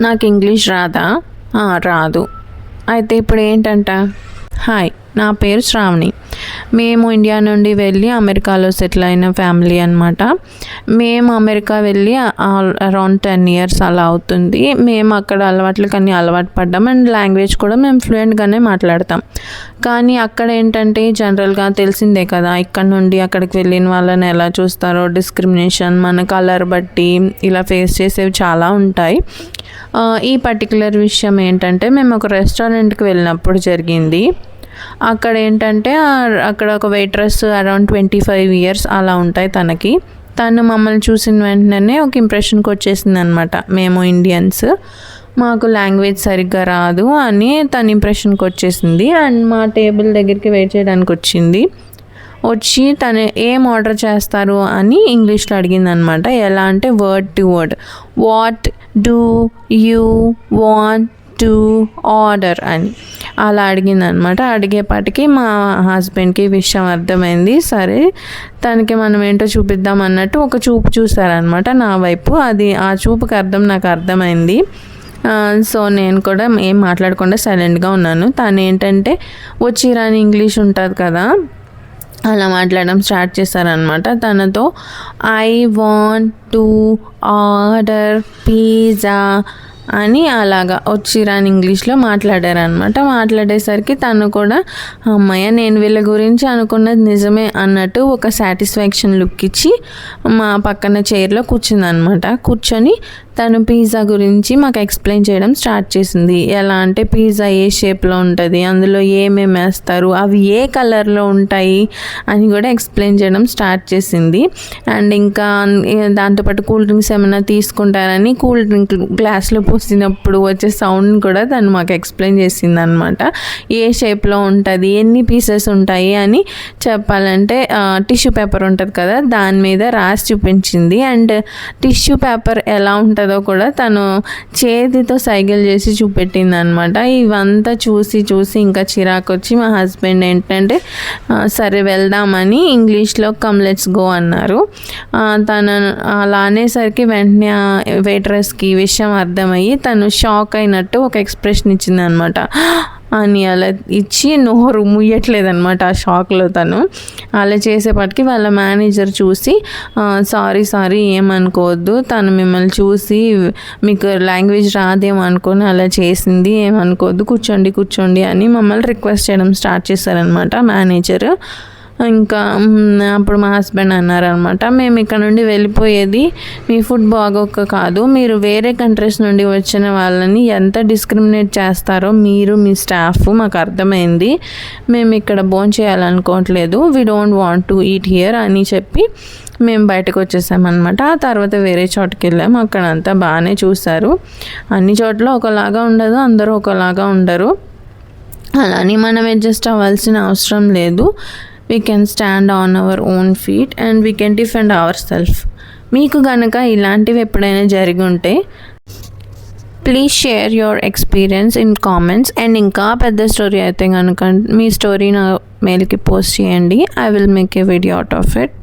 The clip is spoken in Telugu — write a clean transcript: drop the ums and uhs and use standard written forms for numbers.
నాకు ఇంగ్లీష్ రాదా? రాదు. అయితే ఇప్పుడు ఏంటంట? హాయ్, నా పేరు శ్రావణి. మేము ఇండియా నుండి వెళ్ళి అమెరికాలో సెటిల్ అయిన ఫ్యామిలీ అనమాట. మేము అమెరికా వెళ్ళి అరౌండ్ 10 years అలా అవుతుంది. మేము అక్కడ అలవాట్లకు అన్నీ అలవాటు పడ్డాం అండ్ లాంగ్వేజ్ కూడా మేము ఫ్లూయెంట్గానే మాట్లాడతాం. కానీ అక్కడ ఏంటంటే జనరల్గా తెలిసిందే కదా, ఇక్కడ నుండి అక్కడికి వెళ్ళిన వాళ్ళని ఎలా చూస్తారో, డిస్క్రిమినేషన్, మన కలర్ బట్టి ఇలా ఫేస్ చేసేవి చాలా ఉంటాయి. ఈ పర్టికులర్ విషయం ఏంటంటే మేము ఒక రెస్టారెంట్కి వెళ్ళినప్పుడు జరిగింది. అక్కడ ఏంటంటే అక్కడ ఒక వెయిట్రెస్ అరౌండ్ 25 years అలా ఉంటాయి తనకి. తను మమ్మల్ని చూసిన వెంటనే ఒక ఇంప్రెషన్కి వచ్చేసింది అనమాట, మేము ఇండియన్స్, మాకు లాంగ్వేజ్ సరిగ్గా రాదు అని తన ఇంప్రెషన్కి వచ్చేసింది. అండ్ మా టేబుల్ దగ్గరికి వెయిట్ చేయడానికి వచ్చి తను ఏం ఆర్డర్ చేస్తారు అని ఇంగ్లీష్లో అడిగింది అనమాట. ఎలా అంటే word to word, what do you want to order అని అలా అడిగింది అనమాట. అడిగేపాటికి మా హస్బెండ్కి విషయం అర్థమైంది. సరే తనకి మనం ఏంటో చూపిద్దాం అన్నట్టు ఒక చూపు చూసారనమాట నా వైపు. అది ఆ చూపుకి నాకు అర్థమైంది. సో నేను కూడా ఏం మాట్లాడకుండా సైలెంట్గా ఉన్నాను. తను ఏంటంటే వచ్చి రాని ఇంగ్లీష్ ఉంటుంది కదా, అలా మాట్లాడడం స్టార్ట్ చేశారనమాట. తనతో I want to order pizza అని అలాగా వచ్చి రాని ఇంగ్లీష్లో మాట్లాడారనమాట. మాట్లాడేసరికి తను కూడా అమ్మయ్య నేను వీళ్ళ గురించి అనుకున్నది నిజమే అన్నట్టు ఒక సాటిస్ఫాక్షన్ లుక్ ఇచ్చి మా పక్కన చైర్లో కూర్చుందనమాట. కూర్చొని తను పిజ్జా గురించి మాకు ఎక్స్ప్లెయిన్ చేయడం స్టార్ట్ చేసింది. ఎలా అంటే పిజ్జా ఏ షేప్లో ఉంటుంది, అందులో ఏమేమి వేస్తారు, అవి ఏ కలర్లో ఉంటాయి అని కూడా ఎక్స్ప్లెయిన్ చేయడం స్టార్ట్ చేసింది. అండ్ ఇంకా దాంతోపాటు కూల్ డ్రింక్స్ ఏమైనా తీసుకుంటారని కూల్ డ్రింక్ గ్లాస్లో పోసినప్పుడు వచ్చే సౌండ్ కూడా తను మాకు ఎక్స్ప్లెయిన్ చేసింది అనమాట. ఏ షేప్లో ఉంటుంది, ఎన్ని పీసెస్ ఉంటాయి అని చెప్పాలంటే టిష్యూ పేపర్ ఉంటుంది కదా, దాని మీద రాసి చూపించింది. అండ్ టిష్యూ పేపర్ ఎలా ఉంటుందో కూడా తను చేతితో సైకిల్ చేసి చూపెట్టింది అనమాట. ఇవంతా చూసి ఇంకా చిరాకు వచ్చి మా హస్బెండ్ ఏంటంటే సరే వెళ్దామని ఇంగ్లీష్లో కమ్ లెట్స్ గో అన్నారు. తను అలా అనేసరికి వెంటనే వెయిట్రెస్కి విషయం అర్థమయ్యి తను షాక్ అయినట్టు ఒక ఎక్స్ప్రెషన్ ఇచ్చింది అనమాట. అని అలా ఇచ్చి నోరు ముయ్యట్లేదనమాట ఆ షాక్లో. తను అలా చేసేపటికి వాళ్ళ మేనేజర్ చూసి సారీ ఏమనుకోవద్దు, తను మిమ్మల్ని చూసి మీకు లాంగ్వేజ్ రాదేమో అనుకొని అలా చేసింది, ఏమనుకోవద్దు, కూర్చోండి అని మమ్మల్ని రిక్వెస్ట్ చేయడం స్టార్ట్ చేశారనమాట మేనేజర్. ఇంకా అప్పుడు మా హస్బెండ్ అన్నారనమాట, మేము ఇక్కడ నుండి వెళ్ళిపోయేది మీ ఫుడ్ బాగోక కాదు, మీరు వేరే కంట్రీస్ నుండి వచ్చిన వాళ్ళని ఎంత డిస్క్రిమినేట్ చేస్తారో మీరు మీ స్టాఫ్ మాకు అర్థమైంది, మేము ఇక్కడ భోంచేయాలనుకోవట్లేదు, we don't want to eat here అని చెప్పి మేము బయటకు వచ్చేసామన్నమాట. ఆ తర్వాత వేరే చోటుకి వెళ్ళాము. అక్కడ అంతా బాగానే చూశారు. అన్ని చోట్ల ఒకలాగా ఉండదు, అందరూ ఒకలాగా ఉండరు. అలానే మనం అడ్జస్ట్ అవ్వాల్సిన అవసరం లేదు. We can stand on our own feet and we can defend ourselves. మీకు కనుక ఇలాంటివి ఎప్పుడైనా జరిగి ఉంటే please share your experience in comments. And ఇంకా పెద్ద స్టోరీ అయితే కనుక మీ స్టోరీ నా మెయిల్కి పోస్ట్ చేయండి. I will make a video out of it.